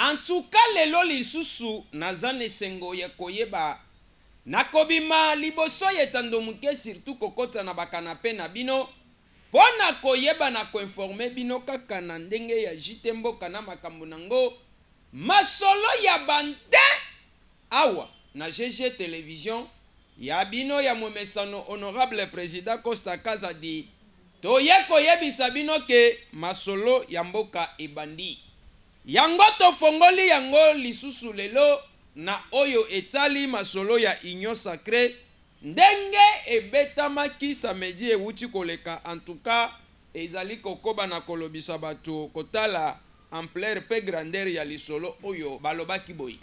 En tout cas, lelo lisusu nazane sengo ya koyeba nakobima liboso yetando muke surtout kokota na bakanape na bino pona koyeba na koinforme bino kaka na ndenge ya jite mboka na makambo nango masolo ya bande awa na GG Television ya bino ya momesano honorable président Costa Kazadi toye koyebisa bino ke masolo ya mboka ebandi yango tofongoli yango lisusu lelo na oyo etali masolo ya union sacrée ndenge ebetamaki samedi ewuti koleka en tout cas ezali kokoba na kolobisa bato kotala ampleur pe grandeur ya lisolo oyo balobaki boy.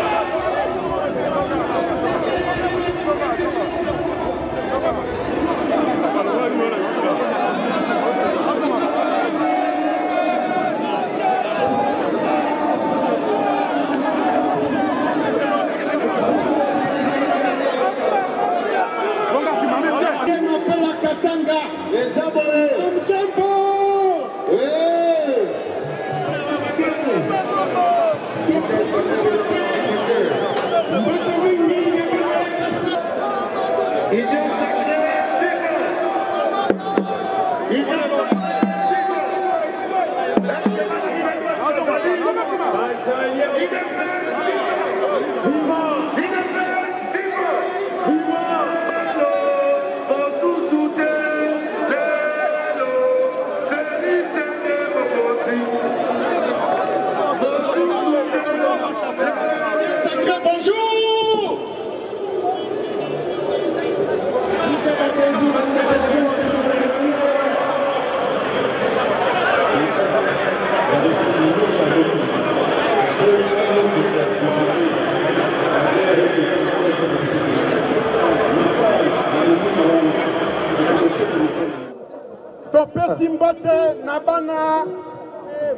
Simbote Nabana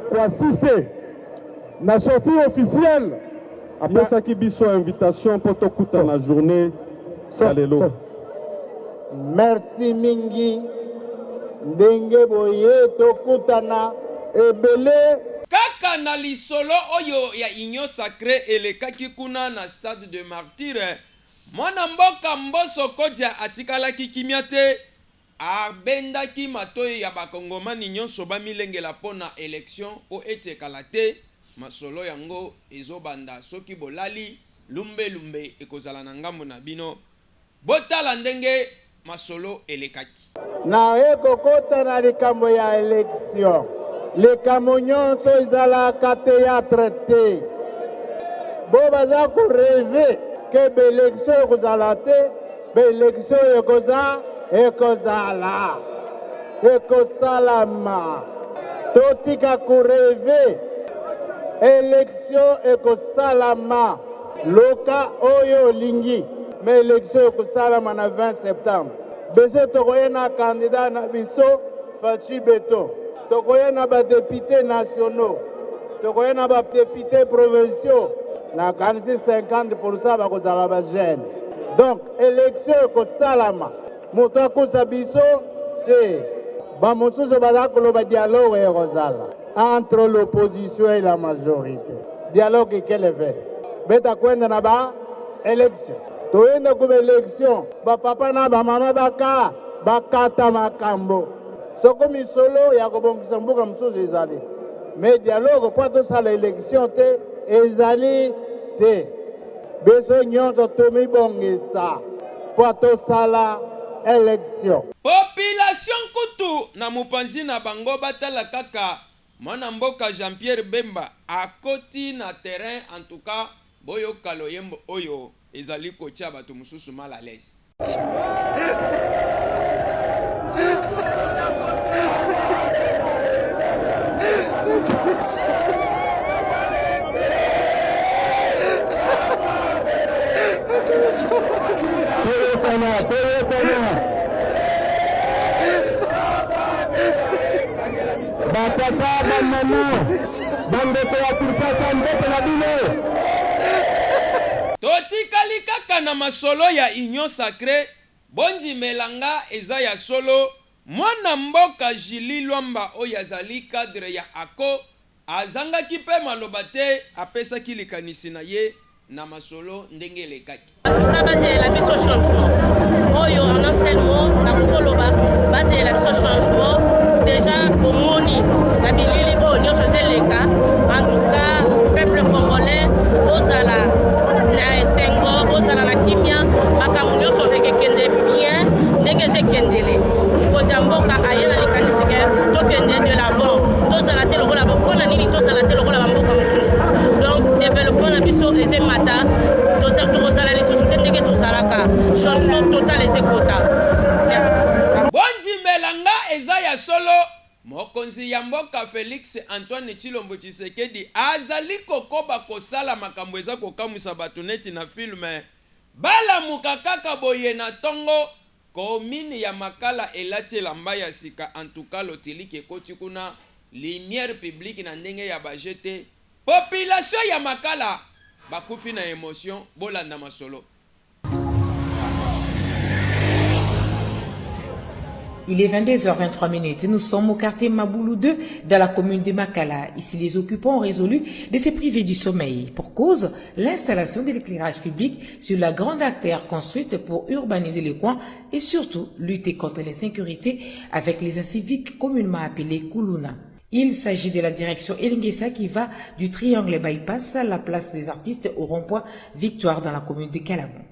pour assister la sortie officielle. Après ça qui biso invitation pour tokuta la journée Salelo. Merci mingi ndenge boye tokutana ebele kaka na lisolo oyo ya union sacrée elekaki kuna na stade de martyre mwana mboka mboso kodia atikalaki kimia te abendaki matoyi ya bakongomani nyonso bamilengela pona élection po etekala te masolo yango ezobanda soki bolali lumbe ekozala na ngambo na bino botala ndenge masolo elekaki na ekokota na likambo ya élection likambo nyonso ezalaka théâtre te bo baza koreve ke baélection ekozala te baélection ekozala ekosalama totika kureve élection ekosalama loka oyo lingi mais élection ekosalama na 20 septembre bese tokoyena candidat na biso Fachi Beto tokoyena badepute nationaux tokoyena badepute provinciaux na kanisi 50% bakozala bajene donc élection ekosalama moto akosa biso te bamosusu baza koloba dialogue ekozala entre l'opposition et la majorité dialogue quel fait beta kwenda na ba élection toyenda kuba élection bapapa na bamama bakata makambo soko misolo ya kobongisa mbuka mosusu ezali mais dialogue po tosala élection te ezali te biso nyonso tomibongisa po tosala élection. Population kutu na mupanzi na bango batala kaka mwana mboka Jean-Pierre Bemba akoti na terrain en tout cas boyo kaloyembo oyo ezali kotia bato mususu mal à l'aise. Batata banana bande kwa kupata mbeto la bino totikali kaka na masolo ya union sacrée bondi melanga eza ya solo mwana mboka Jili Lwamba oyo azali cadre ya ako azangaki mpe maloba te apesaki likanisi na ye na masolo ndenge elekaki. La biso changement oyo en enseignement na koloba base la biso changement déjà omoni na bilili oyo nyonso zeleka. En tout cas peuple congolais ozala na esengo ozala na kimia makambo nyonso ekekende bien ndenge ezekendele koza mboka ayela likanisi ke tokende de l'avant tozala te lokola mpona nini tozala te lokola bamboka mosusu. Donc développement na biso ezemata tozala lisusu te ndenge tozalaka changement total ezekota. Bondimelanga eza ya solo mokonzi ya mboka Félix Antoine Tshilombo Tshisekedi azali kokoba kosala makambo eza kokamwisa bato neti na filme balamuka kaka boye na tongo komini ya Makala elati elamba ya sika. En tout cas lotiliki ekoti kuna lumière publique na ndenge ya bajete population ya Makala bakufi na émotion bolanda masolo. Il est 22h23. Nous sommes au quartier Maboulou 2 dans la commune de Makala. Ici, les occupants ont résolu de se priver du sommeil. Pour cause, l'installation de l'éclairage public sur la grande artère construite pour urbaniser les coins et surtout lutter contre l'insécurité avec les inciviques communément appelés Koulouna. Il s'agit de la direction Elingesa qui va du triangle bypass à la place des artistes au rond-point Victoire dans la commune de Kalabou.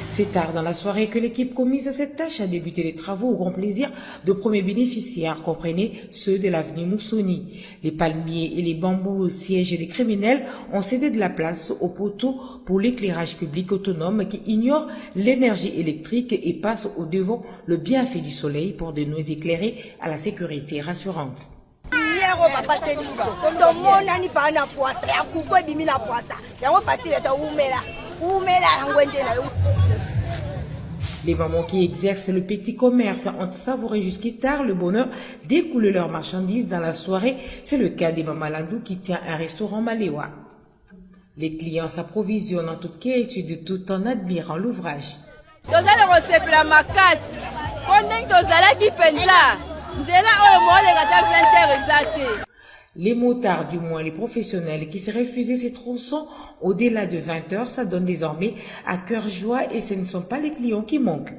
C'est tard dans la soirée que l'équipe commise à cette tâche a débuté les travaux au grand plaisir de premiers bénéficiaires, comprenez ceux de l'avenue Moussoni. Les palmiers et les bambous au siège des criminels ont cédé de la place aux poteaux pour l'éclairage public autonome qui ignore l'énergie électrique et passe au devant le bienfait du soleil pour de nous éclairer à la sécurité rassurante. Les mamans qui exercent le petit commerce ont savouré jusqu'à tard le bonheur d'écouler leurs marchandises dans la soirée. C'est le cas des Maman Landou qui tient un restaurant Maléwa. Les clients s'approvisionnent en toute quiétude tout en admirant l'ouvrage. Les motards, du moins les professionnels qui se refusaient ces tronçons au-delà de 20 heures, ça donne désormais à cœur joie et ce ne sont pas les clients qui manquent.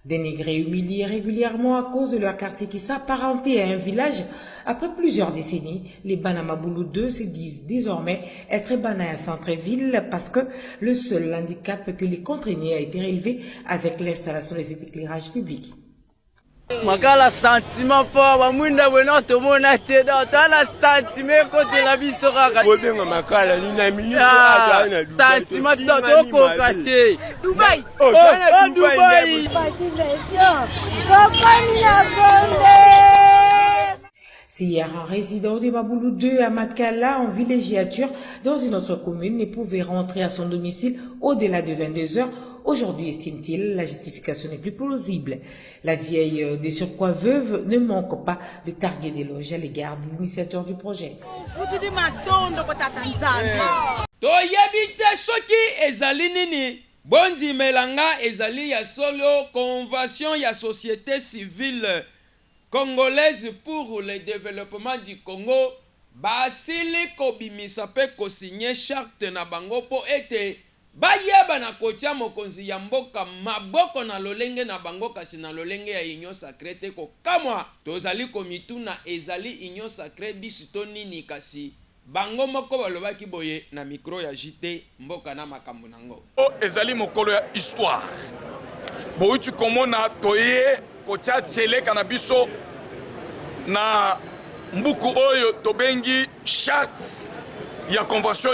Dénigrés, humiliés régulièrement à cause de leur quartier qui s'apparentait à un village, après plusieurs décennies, les Banamaboulou 2 se disent désormais être banais à centre-ville parce que le seul handicap que les contraignait a été relevé avec l'installation de cet éclairage public. Makala sentiment fort bamunda bwena tomona te da tala sentiment côté la biso kaka bobenga makala ni na minute atana sentiment to ko kate Dubai Dubai Si hier un résident de Maboulou 2 à Makala en villégiature dans une autre commune ne pouvait rentrer à son domicile au-delà de 22 heures, aujourd'hui, estime-t-il, la justification n'est plus plausible. La vieille de surcroît veuve ne manque pas de targuer d'éloges à l'égard de l'initiateur du projet. Toyebite soki ezali nini bondimelanga ezali ya solo convention ya société civile congolaise pour le développement du Congo basili kobimisa pe kosigner charte na bango po ete bayeba na kotia mokonzi ya mboka maboko na lolenge na bango kasi na lolenge ya union sacrée te kokamwa tozali komituna ezali union sacrée bisito nini kasi bango moko balobaki boye na micro ya JT mboka na makambo nango ezali mokolo ya histoire boyuti komona toye kotia tseleka na biso na mbuku oyo tobengi charte ya convention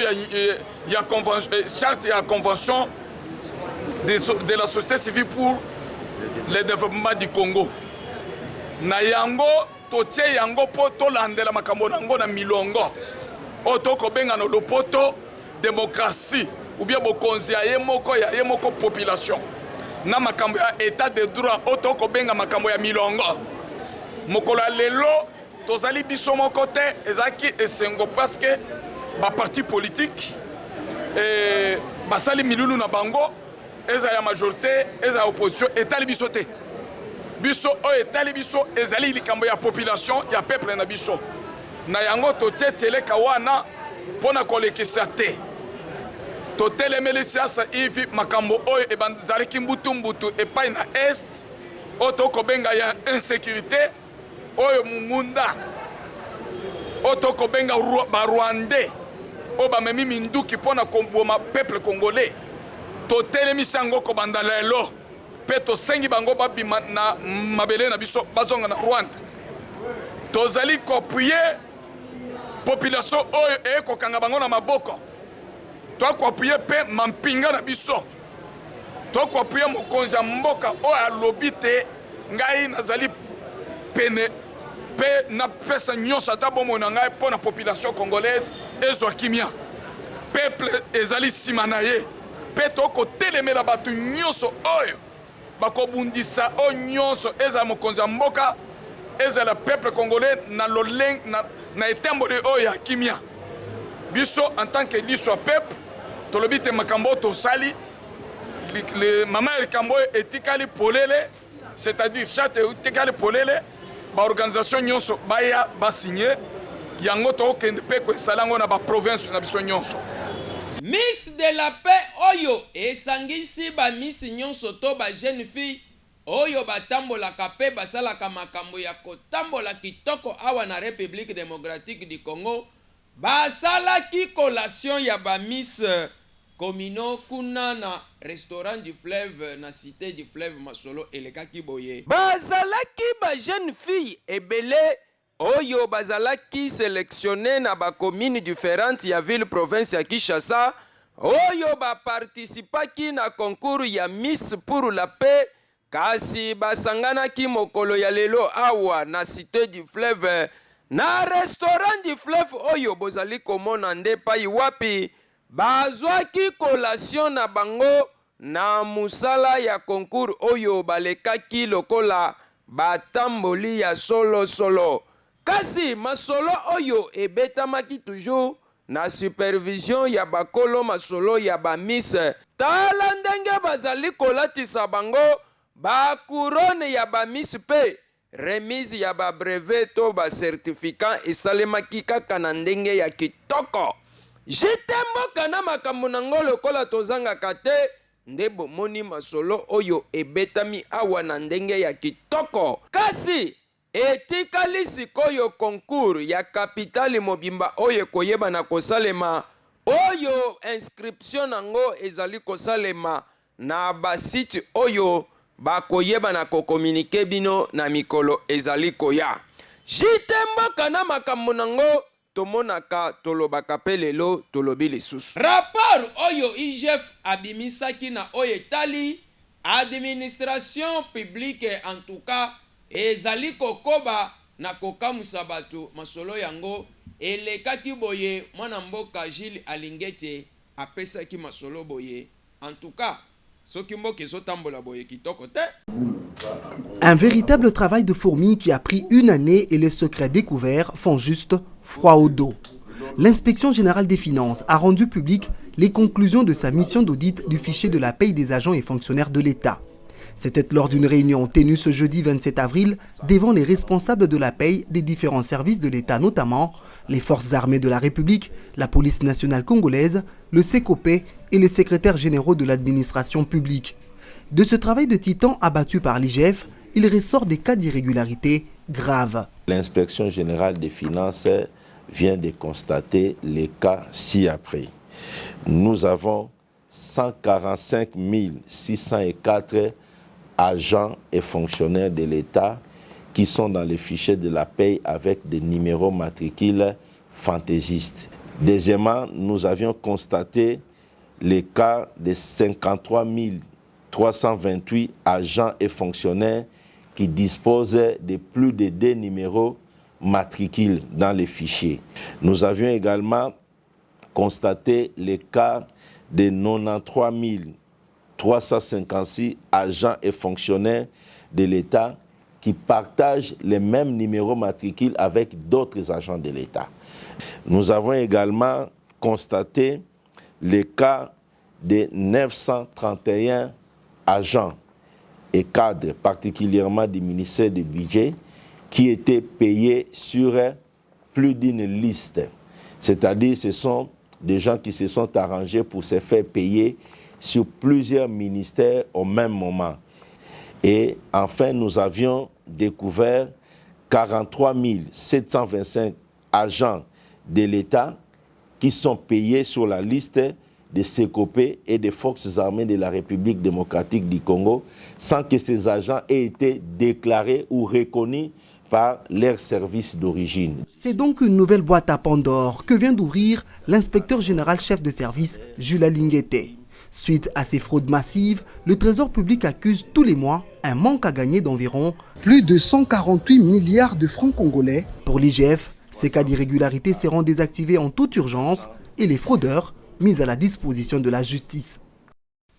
charte ya convention de la société civile pour le développement du Congo na yango totie yango po tolandela makambo nango na milongo o toko benga no lopoto démocratie ou bien bokonzi ya yemoko population na makambo ya état de droit o toko benga makambo ya milongo mokolo lelo tozali biso moko te ezalaki esengo parce que baparti politique basali milulu na bango ezala ya majorité ezala opposition etali biso te biso oyo etali biso ezali likambo ya population ya peuple na biso na yango totie teleka wana mpona kolekisa te totelemeli siasa ivi makambo oyo ezalaki mbutu epai na est oyo tokobenga ya insécurité oyo mungunda oyo tokobenga barwandais oyo bamemi minduki mpona koboma peuple congolais totelemisi yango kobanda lelo mpe tosengi bango babima na mabele na biso bazonga na rwanda tozali kopuye population oyo ekokanga bango na maboko tokopuye mpe mampinga na biso tokopuye mokonzi ya mboka oyo alobi te ngai nazali pene mpe napesa nyonso ata bomoi na ngai mpo na population congolaise ezwa kimia peuple ezali nsima na ye mpe tokotelemela bato nyonso oyo bakobundisa oyo nyonso ezala mokonzi ya mboka ezala peuple congolais na etemboli oyo ya kimia biso en tant que liso ya peuple tolobi te makambo oyo tosali mama ya likambo oyo etikali polele c'est-à-dire charte etikali polele baorganisation nyonso baya basinye yango tokokende mpe koesala yango na baprovince na biso nyonso. Miss de la paix oyo esangisi bamisi nyonso to bajeune fille oyo batambolaka mpe basalaka makambo ya kotambola kitoko awa na République démocratique du Congo basalaki collation ya bamiss komino kuna na restaurant du fleuve na cité du fleuve Masolo elekaki boye bazalaki bajeune fille ebele oyo bazalaki sélectionné na bacommune différentes ya ville province ya Kinshasa oyo baparticipaki na concours ya Miss pour la paix kasi basanganaki mokolo ya lelo awa na cité du fleuve na restaurant du fleuve oyo bozali komona nde pai wapi bazwaki collation na bango na musala ya concours oyo balekaki lokola batamboli ya solo kasi masolo oyo ebetamaki toujours na supervision ya bakolo masolo ya bamis tala ndenge bazali kolatisa bango bacourone ya bamis pe remise ya babrevet to bacertificat esalemaki kaka na ndenge ya kitoko jete mboka na makambo nango lokola tozangaka te nde bomoni masolo oyo ebetami awa na ndenge ya kitoko kasi etikali sikoyo concours ya kapitali mobimba oyo koyeba na kosalema oyo inscription nango ezali kosalema na basite oyo bakoyeba na kokomunike bino na mikolo ezali koya jite mboka na makambo nango tomonaka tolobaka pe lelo tolobi lisusu rapport oyo IGF abimisaki na oyo etali administration publique en tout cas ezali kokoba na kokamusa bato masolo yango elekaki boye mwana mboka Gilles Alingete apesaki masolo boye en tout cas soki mboka ezotambola boye kitoko te. Un véritable travail de fourmi qui a pris une année et les secrets découverts font juste froid au dos. L'inspection générale des finances a rendu public les conclusions de sa mission d'audit du fichier de la paye des agents et fonctionnaires de l'État. C'était lors d'une réunion tenue ce jeudi 27 avril devant les responsables de la paye des différents services de l'État, notamment les forces armées de la République, la police nationale congolaise, le CECOP et les secrétaires généraux de l'administration publique. De ce travail de titan abattu par l'IGF, il ressort des cas d'irrégularité graves. L'inspection générale des finances vient de constater les cas ci-après. Nous avons 145 604 agents et fonctionnaires de l'État qui sont dans les fichiers de la paye avec des numéros matricules fantaisistes. Deuxièmement, nous avions constaté les cas de 53 328 agents et fonctionnaires qui disposent de plus de 2 numéros matricules dans les fichiers. Nous avions également constaté les cas de 93 356 agents et fonctionnaires de l'État qui partagent les mêmes numéros matricules avec d'autres agents de l'État. Nous avons également constaté les cas de 931 agents et cadres, particulièrement du ministère du Budget, qui étaient payés sur plus d'une liste. C'est-à-dire ce sont des gens qui se sont arrangés pour se faire payer sur plusieurs ministères au même moment. Et enfin, nous avions découvert 43 725 agents de l'État qui sont payés sur la liste des CECOPE et des forces armées de la République démocratique du Congo sans que ces agents aient été déclarés ou reconnus par leur service d'origine. C'est donc une nouvelle boîte à Pandore que vient d'ouvrir l'inspecteur général chef de service Jules Linguete. Suite à ces fraudes massives, le Trésor public accuse tous les mois un manque à gagner d'environ plus de 148 milliards de francs congolais. Pour l'IGF, ces cas d'irrégularité seront désactivés en toute urgence et les fraudeurs mis à la disposition de la justice.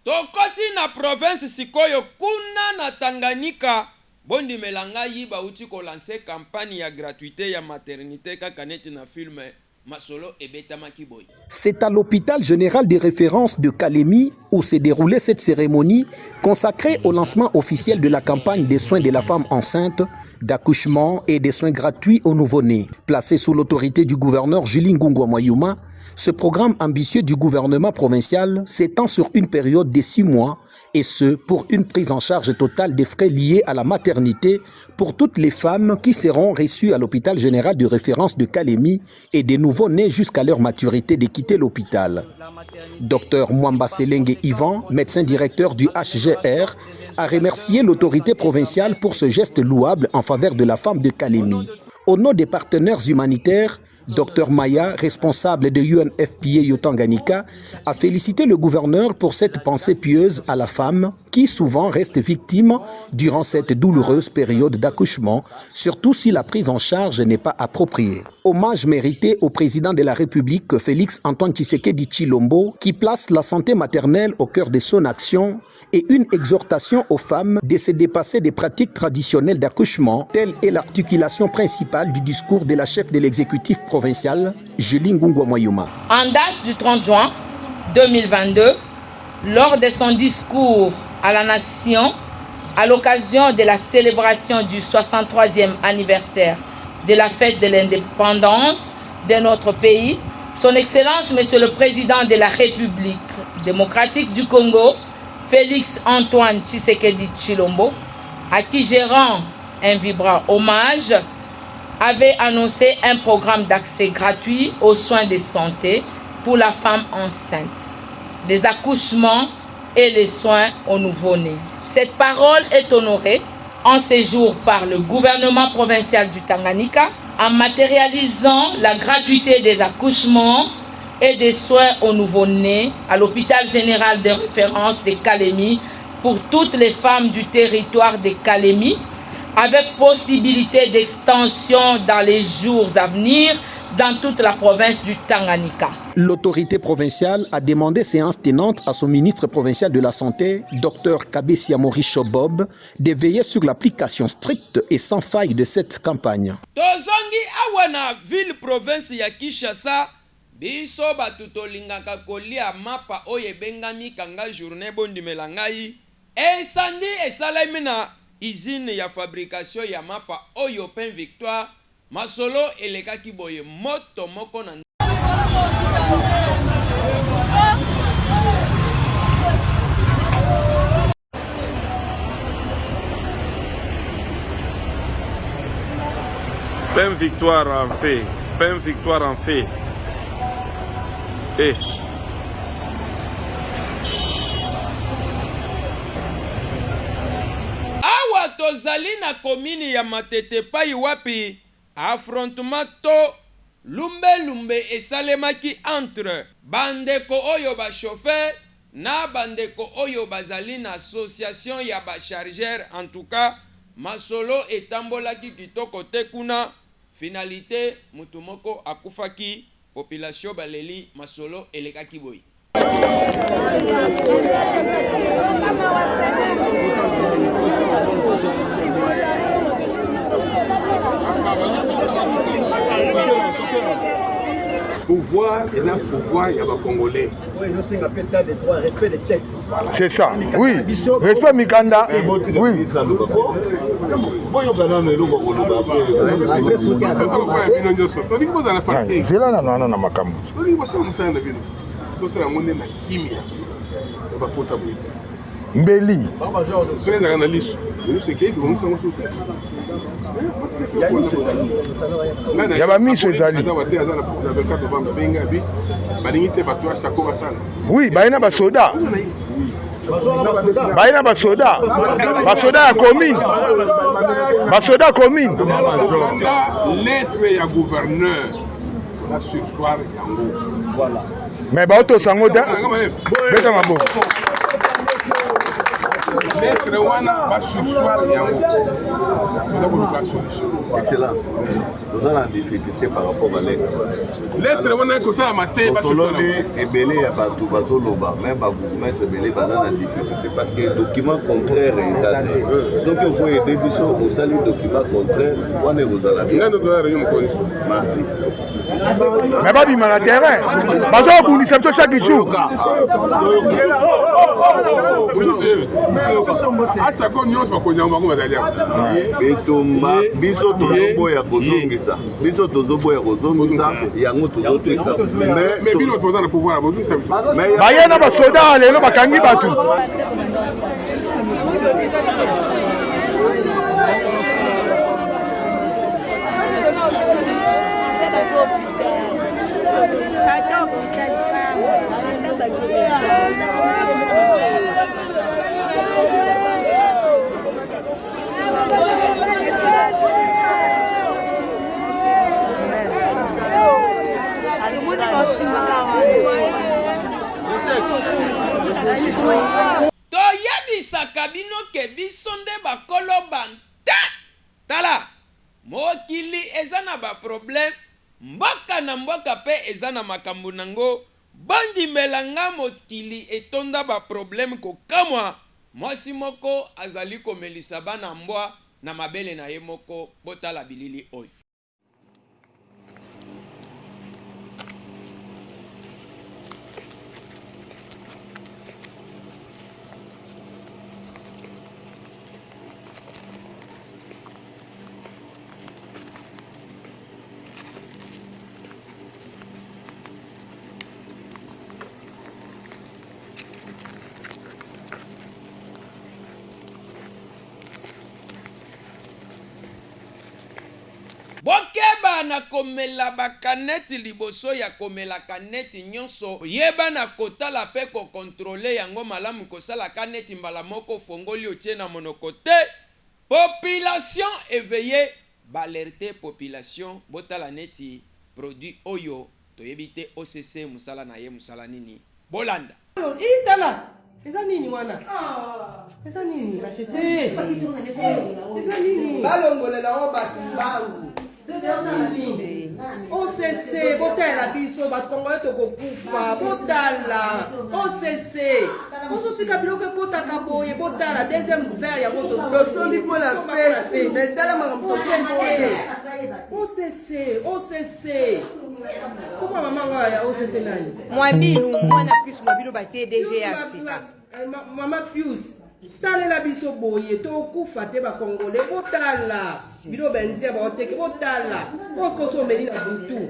Tokoti na province sikoyo kuna na Tanganyika bondi melangai bauti ko lancer campagne ya gratuité ya maternité kaka neti na film Masolo et Betamaki Boy. C'est à l'hôpital général de référence de Kalemi où s'est déroulée cette cérémonie consacrée au lancement officiel de la campagne des soins de la femme enceinte, d'accouchement et des soins gratuits aux nouveau-nés. Placé sous l'autorité du gouverneur Julie Ngungwa Mwayuma, ce programme ambitieux du gouvernement provincial s'étend sur une période de 6 mois et ce, pour une prise en charge totale des frais liés à la maternité pour toutes les femmes qui seront reçues à l'hôpital général de référence de Kalemi et des nouveau-nés jusqu'à leur maturité de quitter l'hôpital. Dr Mwamba Selenge Ivan, médecin directeur du HGR, a remercié l'autorité provinciale pour ce geste louable en faveur de la femme de Kalemi. Au nom des partenaires humanitaires, Dr Maya, responsable de UNFPA Yotanganika, a félicité le gouverneur pour cette pensée pieuse à la femme qui souvent reste victime durant cette douloureuse période d'accouchement, surtout si la prise en charge n'est pas appropriée. Hommage mérité au président de la République, Félix Antoine Tshisekedi Tshilombo, qui place la santé maternelle au cœur de son action, et une exhortation aux femmes de se dépasser des pratiques traditionnelles d'accouchement, telle est l'articulation principale du discours de la chef de l'exécutif provincial, Julie Ngungwa Mwayuma. En date du 30 juin 2022, lors de son discours à la nation, à l'occasion de la célébration du 63e anniversaire de la fête de l'indépendance de notre pays, son Excellence, Monsieur le Président de la République démocratique du Congo, Félix Antoine Tshisekedi Tshilombo, à qui je rends un vibrant hommage, avait annoncé un programme d'accès gratuit aux soins de santé pour la femme enceinte, les accouchements et les soins aux nouveau-nés. Cette parole est honorée en ce jour par le gouvernement provincial du Tanganyika en matérialisant la gratuité des accouchements et des soins aux nouveau-nés à l'hôpital général de référence de Kalemi pour toutes les femmes du territoire de Kalemi, avec possibilité d'extension dans les jours à venir dans toute la province du Tanganyika. L'autorité provinciale a demandé séance tenante à son ministre provincial de la Santé, Dr Kabessia Maurice Chobob, de veiller sur l'application stricte et sans faille de cette campagne. Tozongi awana ville province ya Kinshasa biso batu tolingaka kolia mapa oyo ebengami kanga journée bondimela ngai esandi esalemi na usine ya fabrication ya mapa oyo Pain Victoire masolo elekaki boye moto moko na Pain Victoire en fait, Pain Victoire en fait. Eh. Awa tozali na komini ya Matete pai wapi affrontement to lumbe esalemaki entre bandeko oyo ba chauffeur na bandeko oyo bazali na association ya ba chargeur. En tout cas masolo etambolaki kitoko te kuna finalité mutu moko akufaki population baleli masolo elekaki boy. pouvoir et le pouvoir, il y a les Congolais. Oui, je sais qu'on état de droit, respect des textes. C'est ça, oui. Respect Mikanda, oui. Zela na nana na makambo. Mbeli. Ya ba miso ezali. Oui, baina ba soda. Baina ba soda. Ba soda ya commune. Ba soda commune. Lettre ya gouverneur la sursoir yango. Voilà. Mais ba auto sango da. Beta maboko. Lettre wana ba sursoir yango. Excellence. Nous avons des difficultés par rapport à lettre. Lettre wana ko ça maté ba sursoir. Ebele ya batu bazoloba, même ba gouvernement sebele bazana difficulté parce que document contraire ezali. Ceux qui ont aidé biso au salut document contraire, wana bozala bien. Ngando dola réunion ko. Mais ba bi na terrain. Bazo bundisa biso chaque jour. Betomba biso tozoboya kozongisa biso tozoboya kozongisa yango tozotika mais bino toza na pouvoir baye na basoda lelo bakangi batu toyebisaka bino ke biso nde bakolo banta tala mokili eza na baproblème mboka na mboka mpe eza na makambo nango bondimelanga mokili etonda baproblème kokamwa mwasi moko azali komelisa bana mbwa na mabele na ye moko botala bilili oyo. Bokeba na komela bakaneti liboso ya komela kaneti nyonso yeba na kotala pe ko kontrole yango malamu kosala kaneti mbala moko fongoli otie na monoko te. Population éveillée balerte population botala neti produit oyo toyebi te OCC musala na ye musala nini bolanda itala eza nini wana eza nini bachete eza nini balongolela o batumbangu OCC botala biso bakongole tokokufa botala OCC ozotika biloko ekotaka boye botala deuxième verre yango tosombi mpona fese mais tala makambo OCC comment maman wa ya OCC nani Mwabilu mwana plus Mwabilu batie DG ya sika mama Pius talela biso boye tokufa te bakongole botala bilo bendia baoteke botala okosomeli na butu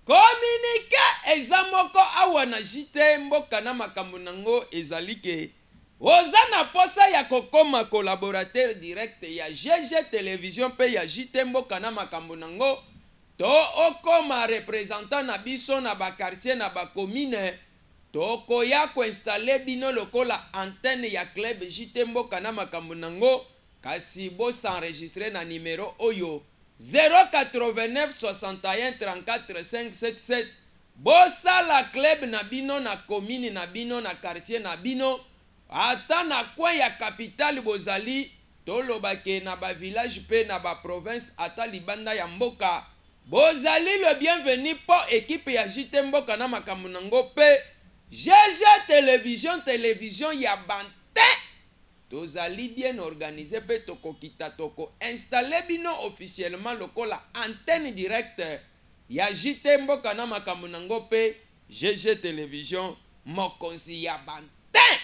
communiqué eza moko awa na jite mboka na makambo nango ezalike oza na posa ya kokoma collaborateur direct ya GG télévision pe ya jite mboka na makambo nango to okoma représentant na biso na bakartier na bakomine tokoya koinstale bino lokola antenne ya club jite mboka na makambo nango kasi bosenregistre na numero oyo 089 61 34 577 bosala club na bino na commune na bino na quartier na bino ata na coin ya capitale bozali tolobake na ba village pe na ba province ata libanda ya mboka bozali le bienvenu po équipe ya jite mboka na makambo nango pe GG télévision ya bante tozali bien organisé pe toko kita toko installé bino officiellement lokola antenne directe ya JT Mboka na makambo nango pe GG Television mokonzi ya bante.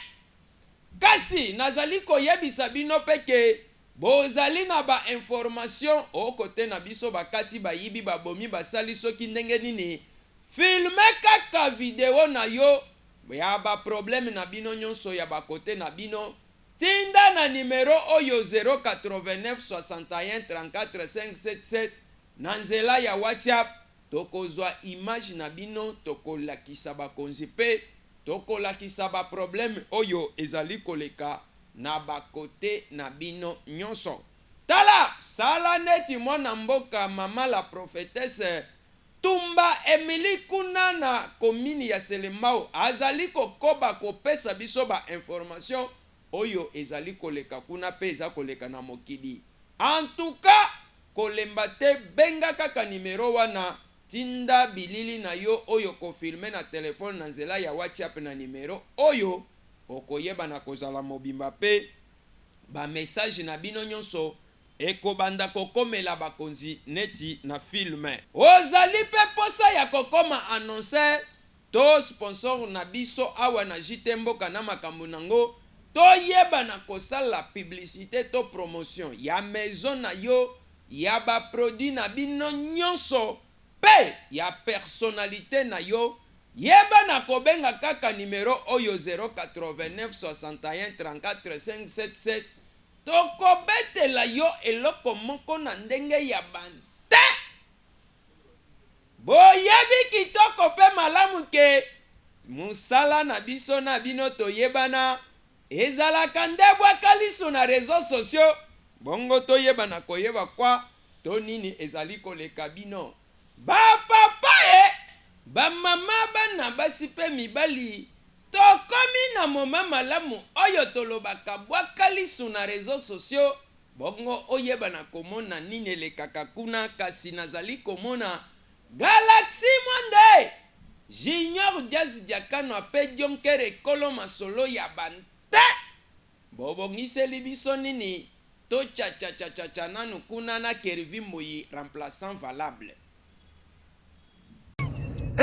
Kasi nazali koyebisa bino peke bozali na ba information o kote na biso bakati bayibi babomi basali soki ndenge nini filme kaka video na yo ya ba problème na bino nyonso ya bakote na bino tinda na numero oyo 089 61 34 577 na nzela ya WhatsApp tokozwa image na bino tokolakisa bakonzi pe tokolakisa ba problème oyo ezali koleka na bakote na bino nyonso. Tala sala neti mwana mboka mama la prophétesse Tumba Emily kuna na komini ya Selembao azali kokoba kopesa biso ba information oyo ezali koleka kuna pe eza koleka na mokili. En tout cas kolemba te benga kaka numero wana tinda bilili na yo oyo kofilme na telefone na nzela ya WhatsApp na numero oyo okoyeba na kozala mobimba pe ba message na bino nyonso ekobanda kokomela bakonzi neti na filme. Ozali pe posa ya kokoma annoncer to sponsor na biso awa na JT Mboka na makambo nango to yeba na kosala publicité to promotion ya maison na yo ya ba produit na bino nyonso pe ya personnalité na yo yeba na kobenga kaka numero oyo 089 61 34 577 tokobetela yo eloko moko na ndenge ya bante. Boyebi kitoko pe malamu ke musala na biso na bino toyebana ezalaka nde bwakaliso na réseaux sociaux bongo toyebana koyeba kwa to nini ezali koleka bino. Ba papa ba mama bana basi pe mibali tokomi na moma malamu oyo tolobaka bwakalisu na réseaux sociaux bongo oyeba na komona nini elekaka kuna kasi nazali komona Galaxy Monde Junior Jazz Diakano ape Dionkere Kolo Masolo ya bante bobongiseli biso nini to cha nanu kuna na Kervi Moyi remplaçant valable. Oh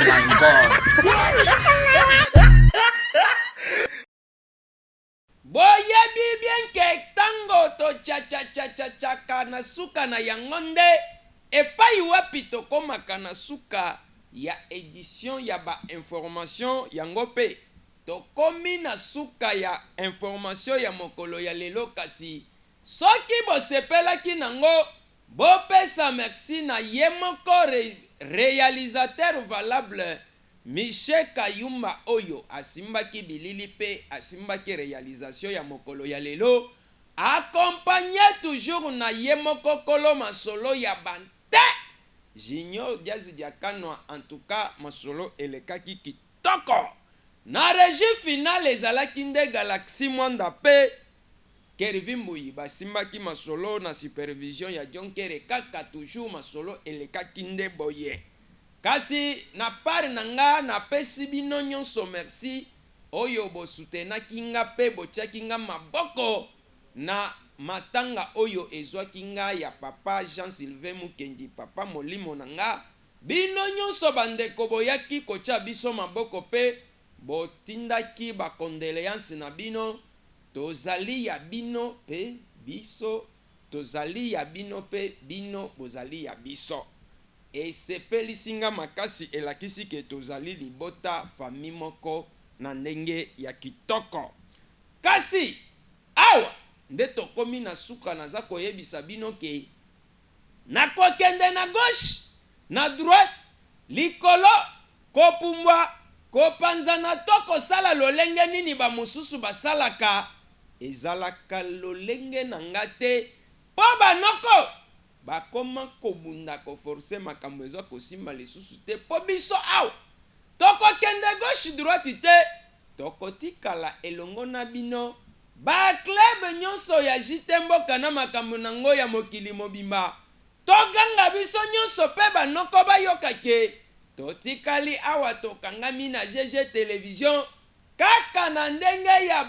my God. Boyebi bien ke tango to cha na suka na yangonde epai wapi tokomaka na suka ya édition ya ba information yango pe tokomi na suka ya information ya mokolo ya lelo kasi soki bosepelaki nango bopesa merci na ye moko réalisateur valable Michel Kayumba oyo asimbaki bilili pe asimbaki réalisation ya mokolo ya lelo accompagné toujours na ye moko Kolo Masolo ya bante Junior Jazz Diakano. En tout cas masolo elekaki kitoko na régie finale ezalaki nde Galaxy Monde pe Kervi Mbuyi basimbaki masolo na supervision ya Dionkere kaka toujours masolo elekaki nde boye. Kasi na pari nanga na pesi bino nyonso merci oyo bosutenaki nga pe botiaki nga maboko na matanga oyo ezwaki nga ya papa Jean-Sylvain Mukendi papa molimo nanga bino nyonso bandeko boyaki kotia biso maboko pe botindaki ba condoléances na bino tozali ya bino pe biso tozali ya bino pe bino bozali ya biso. Esepelisi nga makasi elakisi ke tozali libota fami moko na ndenge ya kitoko. Kasi awa nde tokomi na suka naza koyebisa bino ke nakokende na gauche na droite likolo kopumbwa kopanzana to kosala lolenge nini ba mosusu basalaka ezalaka lolenge na nga te po banoko bakoma kobunda koforce makambo ezwa kosimba lisusu te po biso awa tokokende gauche droite te tokotikala elongo na bino baklebe nyonso ya jite mboka na makambo nango ya mokili mobimba toganga biso nyonso mpe banoko bayoka ke totikali awa tokangami na GG Télévision kaka na ndenge ya